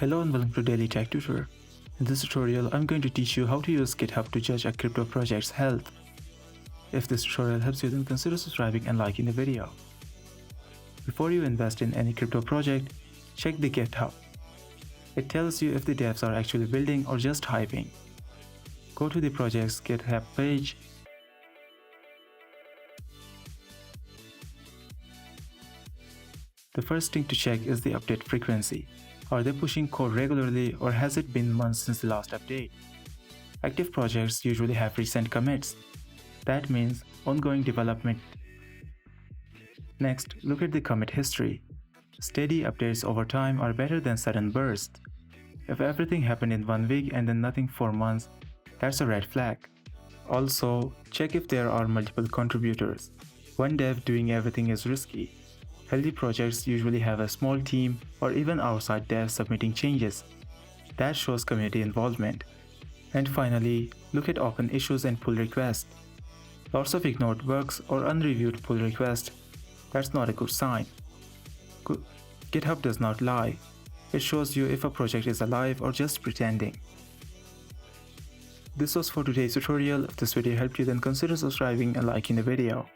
Hello and welcome to Daily Tech Tutor. In this tutorial, I'm going to teach you how to use GitHub to judge a crypto project's health. If this tutorial helps you, then consider subscribing and liking the video. Before you invest in any crypto project, check the GitHub. It tells you if the devs are actually building or just hyping. Go to the project's GitHub page. The first thing to check is the update frequency. Are they pushing code regularly, or has it been months since the last update? Active projects usually have recent commits. That means ongoing development. Next, look at the commit history. Steady updates over time are better than sudden bursts. If everything happened in 1 week and then nothing for months, that's a red flag. Also, check if there are multiple contributors. One dev doing everything is risky. Healthy projects usually have a small team or even outside devs submitting changes. That shows community involvement. And finally, look at open issues and pull requests. Lots of ignored bugs or unreviewed pull requests. That's not a good sign. GitHub does not lie. It shows you if a project is alive or just pretending. This was for today's tutorial. If this video helped you, then consider subscribing and liking the video.